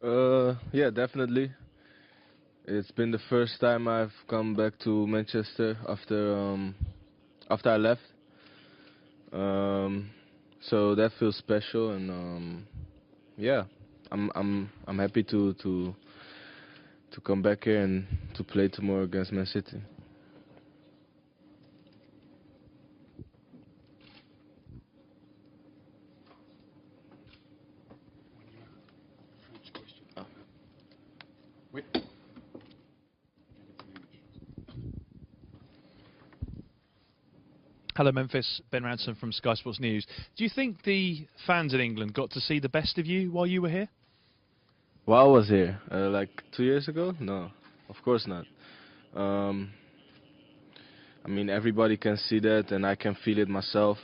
Yeah, definitely. It's been the first time I've come back to Manchester after I left. Um, so that feels special, and yeah, I'm happy to come back here and to play tomorrow against Man City. Hello, Memphis. Ben Ransom from Sky Sports News. Do you think the fans in England got to see the best of you while you were here? Well, I was here like 2 years ago. No, of course not. Um, I mean, everybody can see that, and I can feel it myself.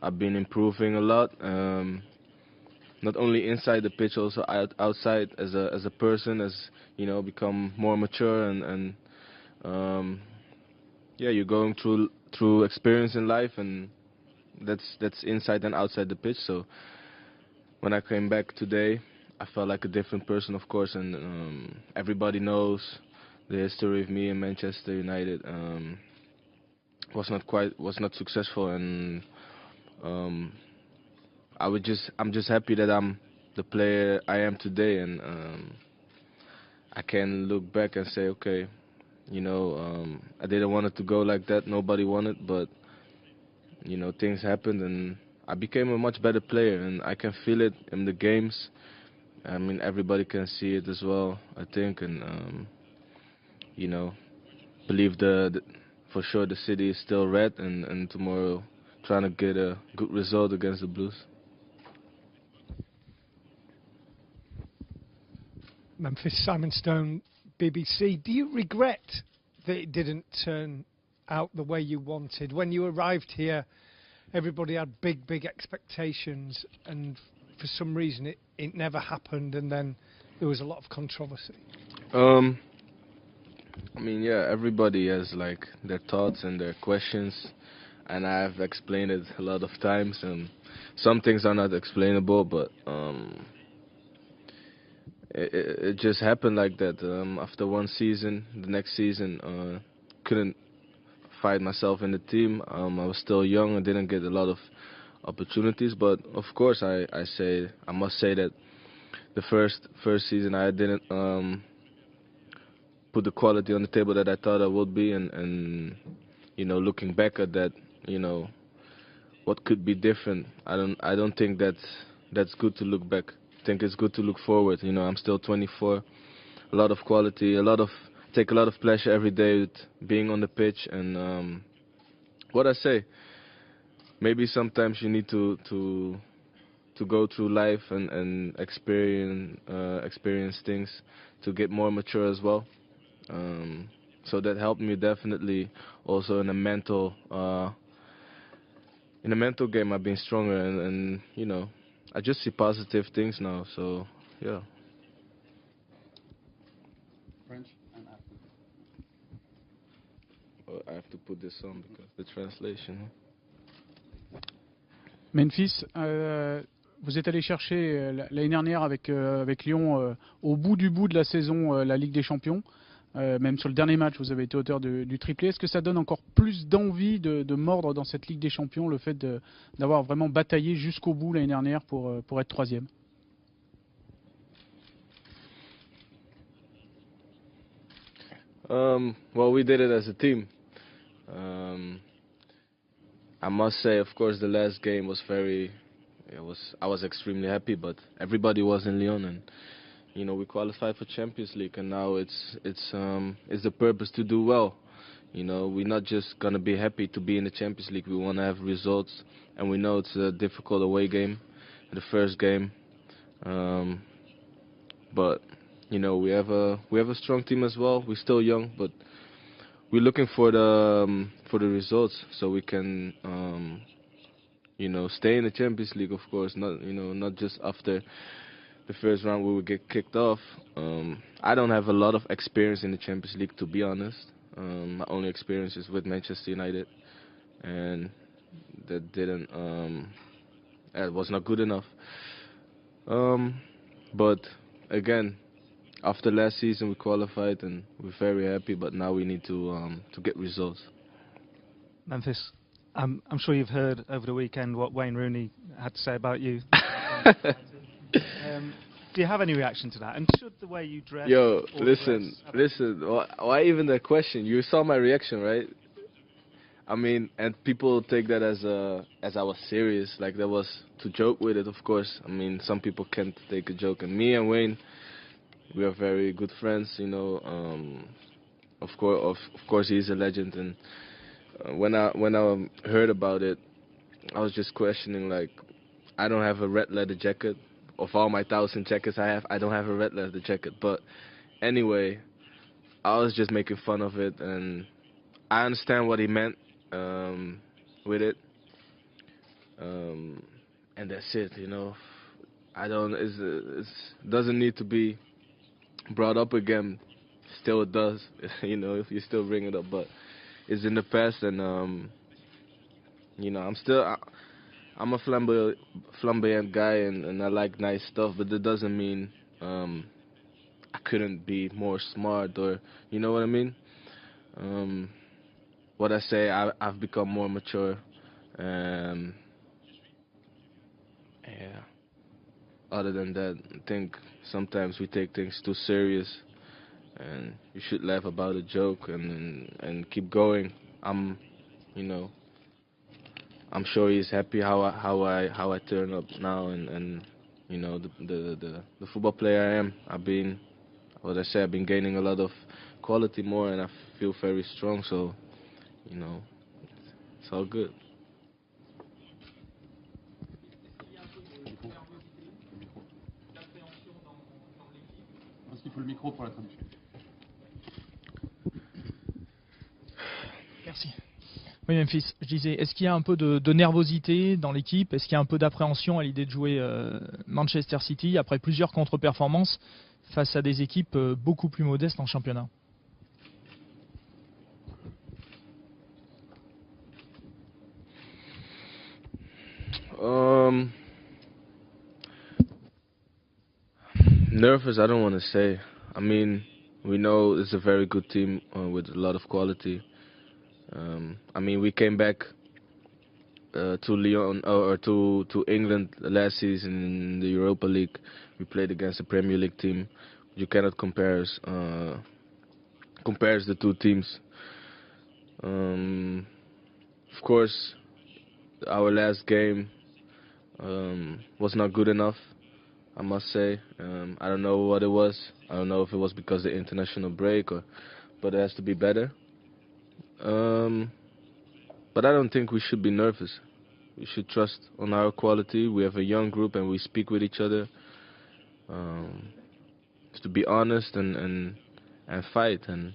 I've been improving a lot. Not only inside the pitch, also outside as a person, as become more mature and um, yeah, you're going through experience in life, and that's inside and outside the pitch. So when I came back today, I felt like a different person, of course, and everybody knows the history of me in Manchester United. Was not successful, and um, I'm just happy that I'm the player I am today, and I can look back and say, okay, I didn't want it to go like that. Nobody wanted, but things happened, and I became a much better player, and I can feel it in the games. I mean, everybody can see it as well, I think, and you know, believe for sure the city is still red, and tomorrow trying to get a good result against the Blues. Memphis, Simon Stone, BBC. Do you regret that it didn't turn out the way you wanted? When you arrived here, everybody had big, big expectations, and for some reason it never happened, and then there was a lot of controversy. Um, I mean, yeah, everybody has like their thoughts and their questions, and I've explained it a lot of times, and some things are not explainable, but it just happened like that. After one season, the next season, couldn't find myself in the team. I was still young and didn't get a lot of opportunities, but of course, I must say that the first season I didn't put the quality on the table that I thought I would be, and looking back at that, you know, what could be different. I don't think that's good to look back. I think it's good to look forward. I'm still 24. A lot of quality, take a lot of pleasure every day with being on the pitch, and what I say, maybe sometimes you need to go through life and experience things to get more mature as well. Um, so that helped me definitely also in the mental game. I've been stronger, and I just see positive things now. So yeah. I have to put this on because the translation. Memphis, vous êtes allé chercher l'année dernière avec Lyon au bout de la saison la Ligue des Champions. Même sur le dernier match, vous avez été auteur du triplé. Est-ce que ça donne encore plus d'envie de mordre dans cette Ligue des Champions, le fait d'avoir vraiment bataillé jusqu'au bout l'année dernière pour être troisième? Well, we did it as a team. Um, I must say, of course, the last game was very. I was extremely happy, but everybody was in Lyon, and we qualified for Champions League, and now it's the purpose to do well. We're not just gonna be happy to be in the Champions League. We want to have results, and we know it's a difficult away game, the first game. Um, but we have a strong team as well. We're still young, but we're looking for the results so we can stay in the Champions League. Of course, not just after the first round we will get kicked off. I don't have a lot of experience in the Champions League, to be honest. My only experience is with Manchester United, and that didn't it was not good enough. Um, but again, after last season we qualified and we're very happy, but now we need to get results. Memphis, I'm sure you've heard over the weekend what Wayne Rooney had to say about you. Do you have any reaction to that? And should the way you dress... Yo, or listen, dress why even that question? You saw my reaction, right? I mean, and people take that as I was serious, like that was to joke with it, of course. I mean, some people can't take a joke, and me and Wayne, we are very good friends, you know. Of course, he's a legend, and when I heard about it, I was just questioning, like, I don't have a red leather jacket. Of all my 1,000 jackets I have, I don't have a red leather jacket. But anyway, I was just making fun of it, and I understand what he meant with it. And that's it, you know. It doesn't need to be brought up again. Still it does, you know, if you still bring it up. But it's in the past, and you know, I'm a flamboyant guy, and I like nice stuff, but that doesn't mean I couldn't be more smart, or you know what I mean. What I say, I've become more mature. Yeah. Other than that, I think sometimes we take things too serious, and you should laugh about a joke and keep going. You know, I'm sure he's happy how I turn up now, and you know, the football player I am. I've been gaining a lot of quality more, and I feel very strong. So, you know, it's all good. Est-ce qu'il faut le micro pour la traduction? Merci. Oui, Memphis, je disais, est-ce qu'il y a un peu de nervosité dans l'équipe? Est-ce qu'il y a un peu d'appréhension à l'idée de jouer Manchester City après plusieurs contre-performances face à des équipes beaucoup plus modestes en championnat? Nervous, I don't want to say. I mean, we know it's a very good team with a lot of quality. I mean, we came back to Lyon or to England last season in the Europa League. We played against a Premier League team. You cannot compare the two teams. Of course, our last game was not good enough, I must say. I don't know what it was. I don't know if it was because of the international break, but it has to be better. But I don't think we should be nervous. We should trust on our quality. We have a young group and we speak with each other. To be honest and fight, and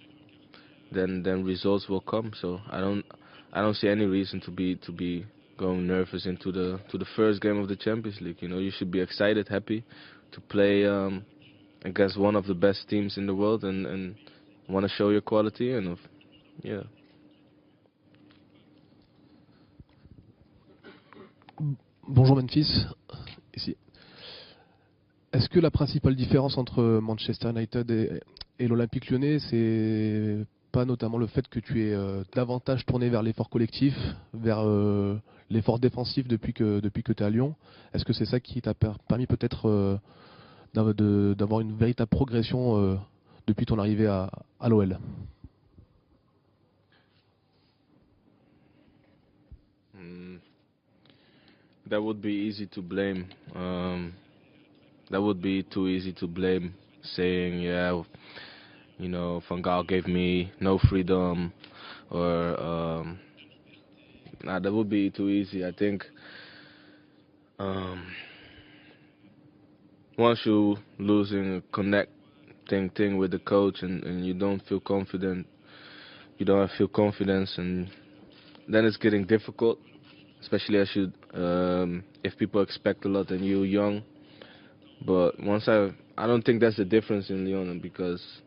then results will come. So I don't see any reason to be going nervous into the first game of the Champions League. You know, you should be excited, happy to play against one of the best teams in the world, and want to show your quality, and yeah. Bonjour Memphis, ici. Est-ce que la principale différence entre Manchester United et l'Olympique Lyonnais, c'est pas notamment le fait que tu es davantage tourné vers l'effort collectif, vers l'effort défensif depuis que tu es à Lyon? Est-ce que c'est ça qui t'a permis peut-être d'avoir une véritable progression depuis ton arrivée à l'OL? That would be easy to blame. That would be too easy to blame, saying, yeah, you know, Van Gaal gave me no freedom, or nah, that would be too easy. I think once you losing a connecting thing with the coach, and you don't feel confident, you don't feel confidence, and then it's getting difficult. Especially if people expect a lot and you're young. But once I don't think that's the difference in Lyon, because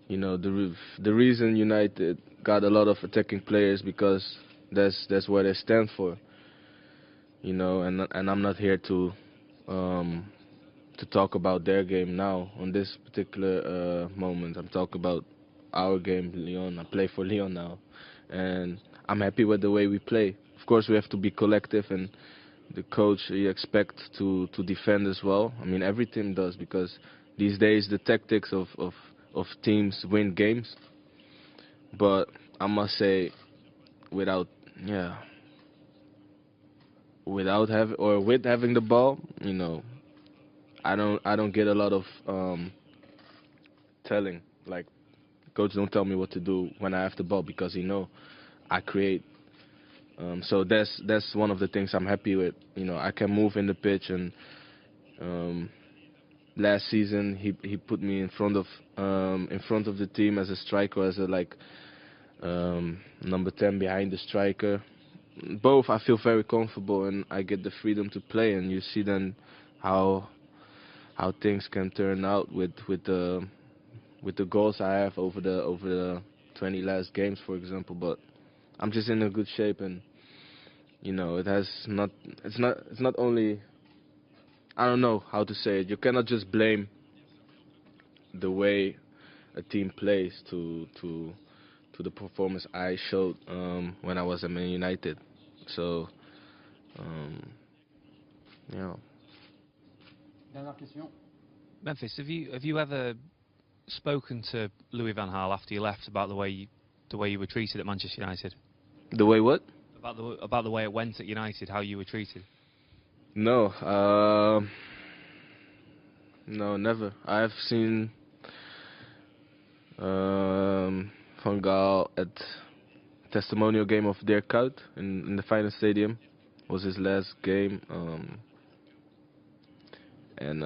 you know, the reason United got a lot of attacking players, because that's what they stand for. you know, and I'm not here to talk about their game now on this particular moment. I'm talking about our game, Lyon. I play for Lyon now, and I'm happy with the way we play. Of course, we have to be collective, and the coach he expects to defend as well. I mean, every team does, because these days the tactics of teams win games. But I must say, without yeah, without having or with having the ball, you know, I don't get a lot of telling. Like, coach don't tell me what to do when I have the ball, because he know I create. So that's one of the things I'm happy with. You know, I can move in the pitch, and last season he put me in front of the team as a striker, as a number 10 behind the striker. Both I feel very comfortable, and I get the freedom to play, and you see then how things can turn out with the goals I have over the 20 last games, for example. But I'm just in a good shape, and you know, it's not only, I don't know how to say it. You cannot just blame the way a team plays to the performance I showed when I was at Man United. So yeah. Dernière question. Memphis, have you ever spoken to Louis van Gaal after you left about the way you were treated at Manchester United? The way what? About the way it went at United, how you were treated? No, no, never. I've seen Van Gaal at testimonial game of Dirk Kuyt in the final stadium. Was his last game, and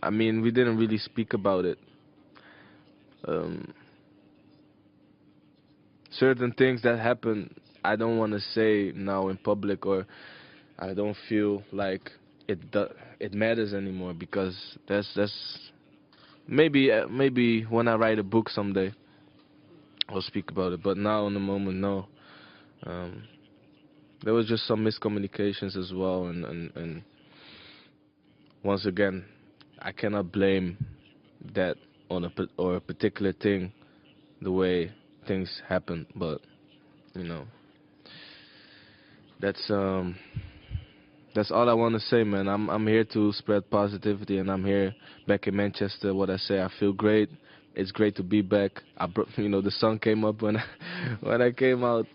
I mean, we didn't really speak about it. Certain things that happen, I don't want to say now in public, or I don't feel like it matters anymore, because that's maybe when I write a book someday I'll speak about it, but now in the moment, no. There was just some miscommunications as well, and once again, I cannot blame that on a particular thing, the way things happen. But you know, that's all I want to say, man. I'm here to spread positivity, and I'm here back in Manchester. What I say, I feel great. It's great to be back. You know, the sun came up when when I came out.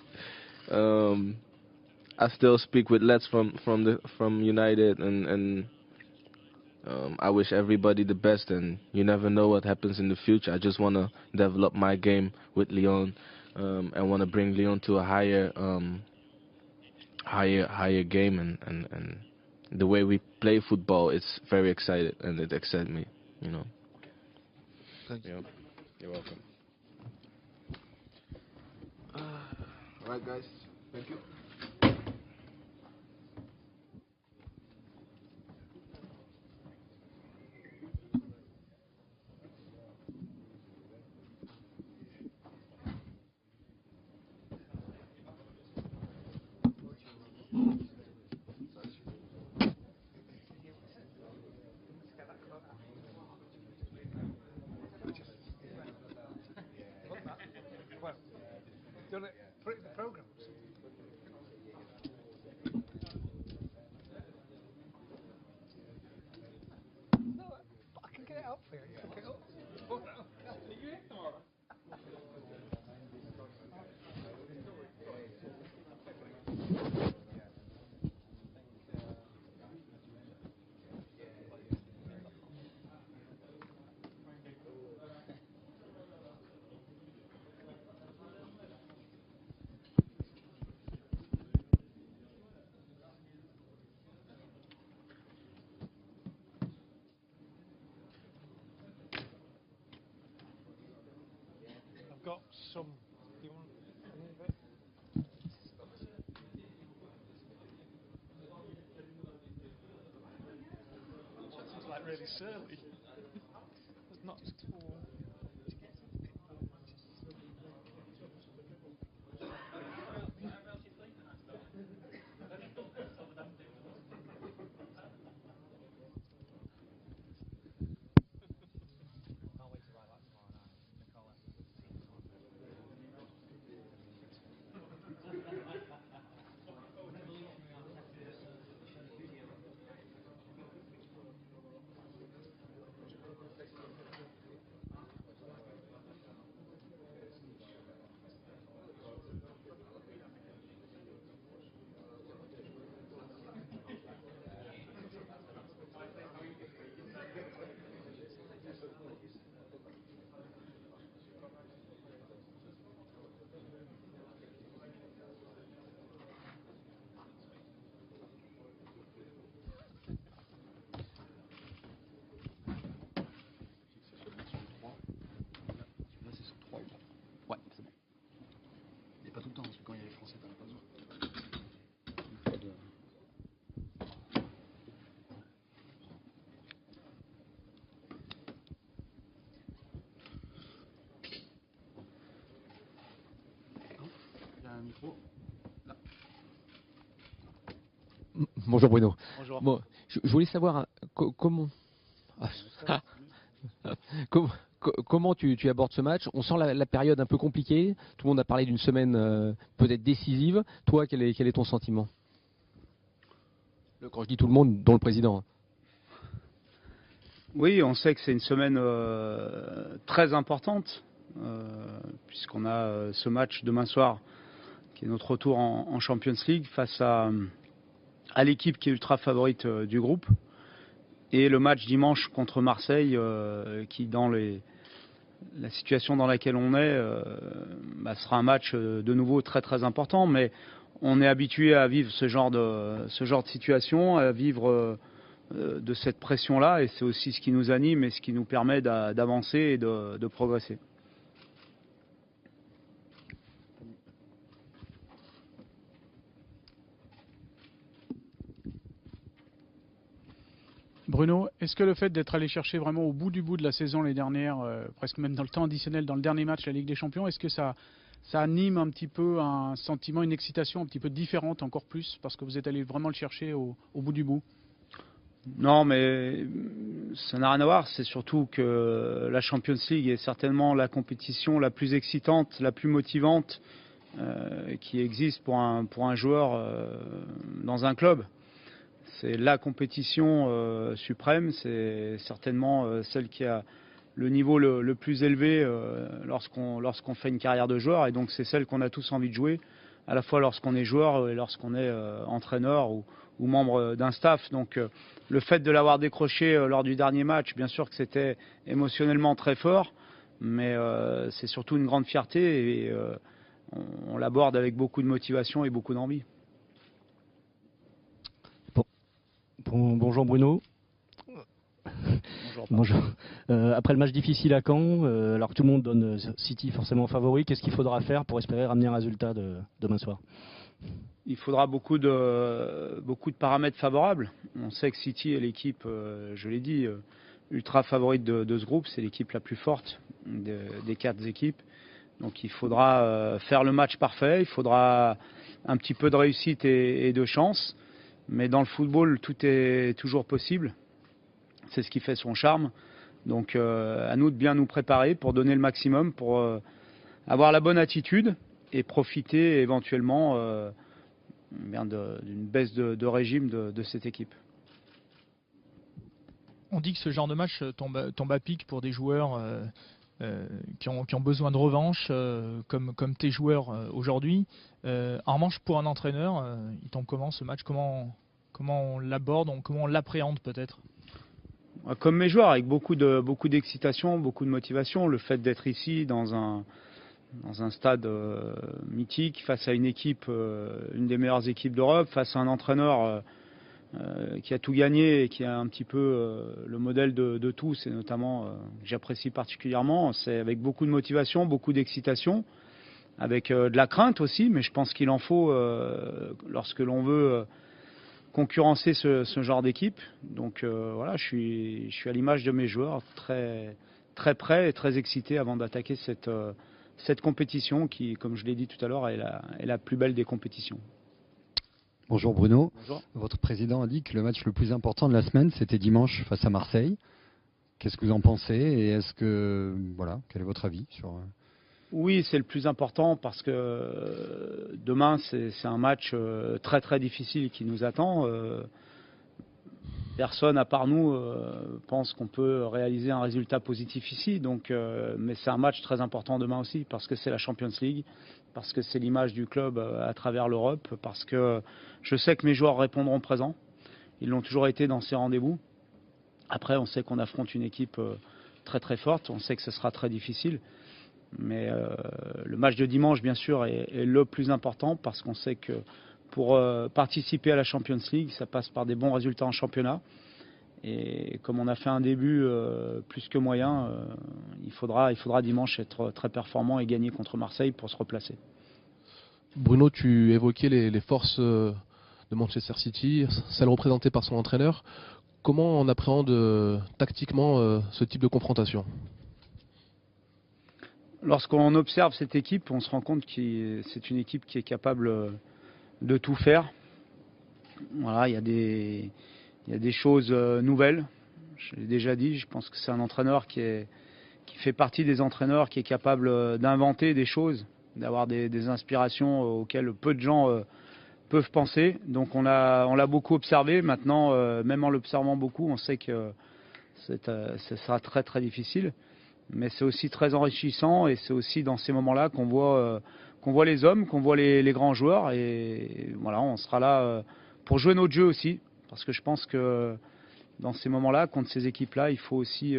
I still speak with lads from United, and I wish everybody the best. And you never know what happens in the future. I just want to develop my game with Lyon, and want to bring Lyon to a higher game, and the way we play football, it's very excited, and it excites me, you know. Thank you. Yeah. You're welcome. All right, guys. Thank you. Done it. Put it in the programme. No, but I can get it out for you. You pick it up. Oh, no. Are you in tomorrow? I've got some. Do you want any of it? It's like really surly. It's not tall. Bonjour Bruno. Bonjour. Bon, je voulais savoir comment comment tu abordes ce match. On sent la période un peu compliquée. Tout le monde a parlé d'une semaine peut-être décisive. Toi, quel est ton sentiment? Quand je dis tout le monde, dont le président. Oui, on sait que c'est une semaine très importante, puisqu'on a ce match demain soir, qui est notre retour en Champions League, face à l'équipe qui est ultra favorite du groupe, et le match dimanche contre Marseille, qui dans la situation dans laquelle on est, sera un match de nouveau très très important, mais on est habitué à vivre ce genre de situation, à vivre de cette pression-là, et c'est aussi ce qui nous anime et ce qui nous permet d'avancer et de progresser. Bruno, est-ce que le fait d'être allé chercher vraiment au bout de la saison les dernières, presque même dans le temps additionnel, dans le dernier match la Ligue des Champions, est-ce que ça anime un petit peu un sentiment, une excitation un petit peu différente encore plus, parce que vous êtes allé vraiment le chercher au bout du bout? Non, mais ça n'a rien à voir. C'est surtout que la Champions League est certainement la compétition la plus excitante, la plus motivante qui existe pour un joueur dans un club. C'est la compétition suprême, c'est certainement celle qui a le niveau le plus élevé lorsqu'on fait une carrière de joueur, et donc c'est celle qu'on a tous envie de jouer, à la fois lorsqu'on est joueur et lorsqu'on est entraîneur ou membre d'un staff. Donc le fait de l'avoir décroché lors du dernier match, bien sûr que c'était émotionnellement très fort, mais c'est surtout une grande fierté, et on l'aborde avec beaucoup de motivation et beaucoup d'envie. Bonjour Bruno. Bonjour. Après le match difficile à Caen, alors que tout le monde donne City forcément favori, qu'est-ce qu'il faudra faire pour espérer ramener un résultat demain soir? Il faudra beaucoup de paramètres favorables. On sait que City est l'équipe, je l'ai dit, ultra favorite de ce groupe. C'est l'équipe la plus forte des 4 équipes. Donc il faudra faire le match parfait, il faudra un petit peu de réussite et de chance. Mais dans le football, tout est toujours possible. C'est ce qui fait son charme. Donc à nous de bien nous préparer pour donner le maximum, pour avoir la bonne attitude et profiter éventuellement d'une baisse de régime de cette équipe. On dit que ce genre de match tombe à pic pour des joueurs qui ont besoin de revanche, comme tes joueurs aujourd'hui. En revanche, pour un entraîneur, il tombe comment ce match? Comment on l'aborde, comment on l'appréhende peut-être? Comme mes joueurs, avec beaucoup d'excitation, beaucoup de motivation. Le fait d'être ici dans un stade mythique, face à une équipe, une des meilleures équipes d'Europe, face à un entraîneur qui a tout gagné et qui a un petit peu le modèle de tous, et notamment que j'apprécie particulièrement. C'est avec beaucoup de motivation, beaucoup d'excitation, avec de la crainte aussi, mais je pense qu'il en faut lorsque l'on veut concurrencer ce genre d'équipe. Donc voilà, je suis à l'image de mes joueurs, très, très prêt et très excité avant d'attaquer cette compétition qui, comme je l'ai dit tout à l'heure, est la plus belle des compétitions. Bonjour Bruno. Bonjour. Votre président a dit que le match le plus important de la semaine, c'était dimanche face à Marseille. Qu'est-ce que vous en pensez, et quel est votre avis sur... Oui, c'est le plus important parce que demain, c'est un match très très difficile qui nous attend. Personne à part nous pense qu'on peut réaliser un résultat positif ici. Mais c'est un match très important demain aussi parce que c'est la Champions League, parce que c'est l'image du club à travers l'Europe, parce que je sais que mes joueurs répondront présents. Ils l'ont toujours été dans ces rendez-vous. Après, on sait qu'on affronte une équipe très très forte. On sait que ce sera très difficile. Mais le match de dimanche, bien sûr, est le plus important parce qu'on sait que pour participer à la Champions League, ça passe par des bons résultats en championnat. Et comme on a fait un début plus que moyen, il faudra dimanche être très performant et gagner contre Marseille pour se replacer. Bruno, tu évoquais les forces de Manchester City, celles représentées par son entraîneur. Comment on appréhende tactiquement ce type de confrontation? Lorsqu'on observe cette équipe, on se rend compte que c'est une équipe qui est capable de tout faire. Voilà, il y a des choses nouvelles. Je l'ai déjà dit, je pense que c'est un entraîneur qui fait partie des entraîneurs qui est capable d'inventer des choses, d'avoir des inspirations auxquelles peu de gens peuvent penser. Donc on l'a beaucoup observé. Maintenant, même en l'observant beaucoup, on sait que ça sera très très difficile. Mais c'est aussi très enrichissant et c'est aussi dans ces moments-là qu'on voit les hommes, qu'on voit les grands joueurs. Et voilà, on sera là pour jouer notre jeu aussi. Parce que je pense que dans ces moments-là, contre ces équipes-là, il faut aussi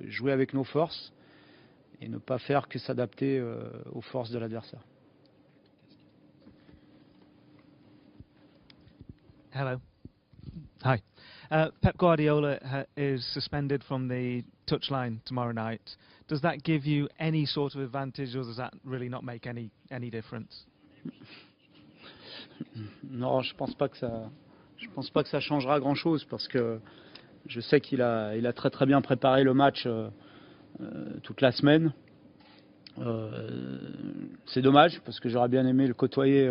jouer avec nos forces et ne pas faire que s'adapter aux forces de l'adversaire. Hello. Hi. Pep Guardiola is suspended from the touchline tomorrow night. Does that give you any sort of advantage, or does that really not make any difference? Non, je pense pas que ça changera grand-chose parce que je sais qu'il a très très bien préparé le match toute la semaine. C'est dommage parce que j'aurais bien aimé le côtoyer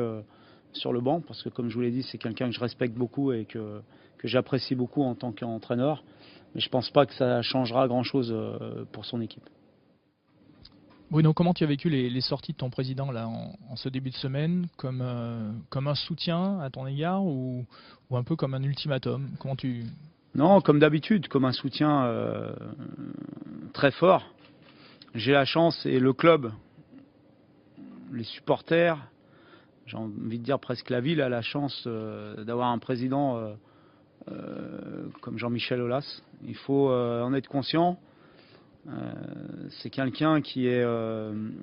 sur le banc parce que comme je vous l'ai dit, c'est quelqu'un que je respecte beaucoup et que j'apprécie beaucoup en tant qu'entraîneur. Mais je pense pas que ça changera grand-chose pour son équipe. Bruno, comment tu as vécu les sorties de ton président là en ce début de semaine, comme un soutien à ton égard ou un peu comme un ultimatum? Non, comme d'habitude, comme un soutien très fort. J'ai la chance et le club, les supporters, j'ai envie de dire presque la ville a la chance d'avoir un président comme Jean-Michel Aulas. Il faut en être conscient. C'est quelqu'un qui est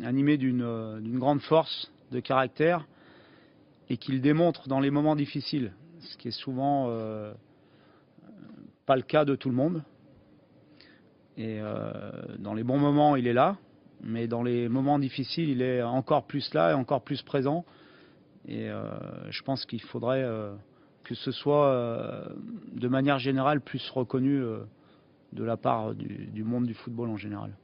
animé d'une grande force de caractère et qui le démontre dans les moments difficiles, ce qui est souvent pas le cas de tout le monde. Et dans les bons moments, il est là, mais dans les moments difficiles, il est encore plus là et encore plus présent. Et je pense qu'il faudrait que ce soit de manière générale plus reconnu de la part du monde du football en général.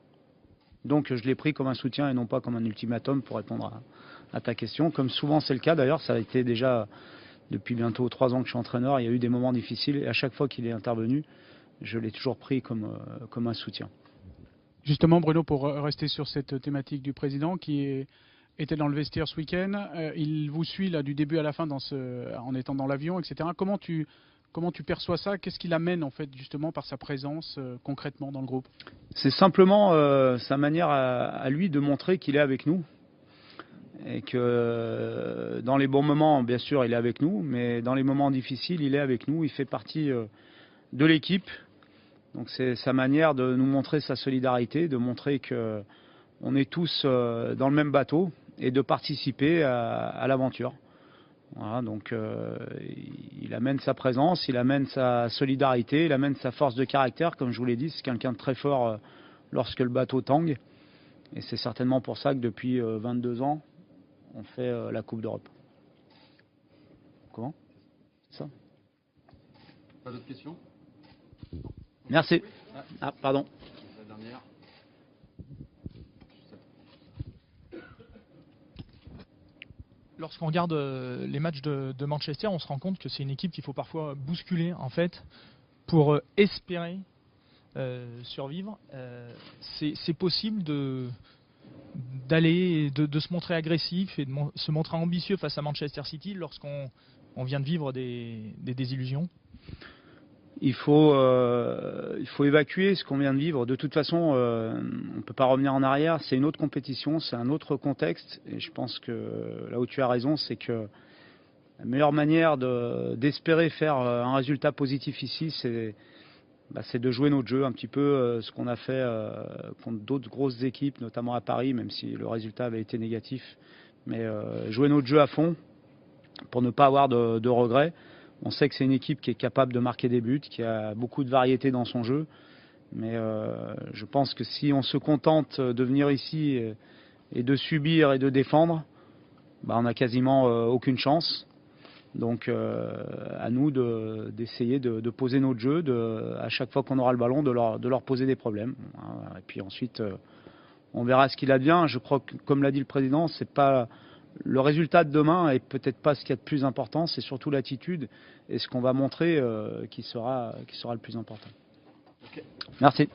Donc je l'ai pris comme un soutien et non pas comme un ultimatum pour répondre à ta question. Comme souvent c'est le cas d'ailleurs, ça a été déjà depuis bientôt 3 ans que je suis entraîneur, il y a eu des moments difficiles et à chaque fois qu'il est intervenu, je l'ai toujours pris comme un soutien. Justement Bruno, pour rester sur cette thématique du président qui était dans le vestiaire ce week-end, il vous suit là du début à la fin en étant dans l'avion, etc. Comment tu perçois ça? Qu'est-ce qu'il amène en fait justement par sa présence concrètement dans le groupe? C'est simplement sa manière à lui de montrer qu'il est avec nous. Et que dans les bons moments, bien sûr, il est avec nous, mais dans les moments difficiles, il est avec nous, il fait partie de l'équipe. Donc c'est sa manière de nous montrer sa solidarité, de montrer qu'on est tous dans le même bateau et de participer à l'aventure. Voilà, donc il amène sa présence, il amène sa solidarité, il amène sa force de caractère. Comme je vous l'ai dit, c'est quelqu'un de très fort lorsque le bateau tangue. Et c'est certainement pour ça que depuis 22 ans, on fait la Coupe d'Europe. Comment? C'est ça? Pas d'autres questions? Merci. Ah, pardon. La dernière. Lorsqu'on regarde les matchs de Manchester, on se rend compte que c'est une équipe qu'il faut parfois bousculer en fait pour espérer survivre. C'est possible d'aller, de se montrer agressif et de se montrer ambitieux face à Manchester City lorsqu'on vient de vivre des désillusions? Il faut évacuer ce qu'on vient de vivre. De toute façon, on ne peut pas revenir en arrière. C'est une autre compétition, c'est un autre contexte. Et je pense que là où tu as raison, c'est que la meilleure manière d'espérer faire un résultat positif ici, c'est de jouer notre jeu, un petit peu ce qu'on a fait contre d'autres grosses équipes, notamment à Paris, même si le résultat avait été négatif. Mais jouer notre jeu à fond pour ne pas avoir de regrets. On sait que c'est une équipe qui est capable de marquer des buts, qui a beaucoup de variété dans son jeu. Mais je pense que si on se contente de venir ici et de subir et de défendre, on n'a quasiment aucune chance. Donc à nous d'essayer de poser notre jeu, à chaque fois qu'on aura le ballon, de leur poser des problèmes. Et puis ensuite, On verra ce qu'il advient. Je crois que, comme l'a dit le président, c'est pas le résultat de demain et peut-être pas ce qu'il y a de plus important, c'est surtout l'attitude et ce qu'on va montrer qui sera le plus important. Okay. Merci.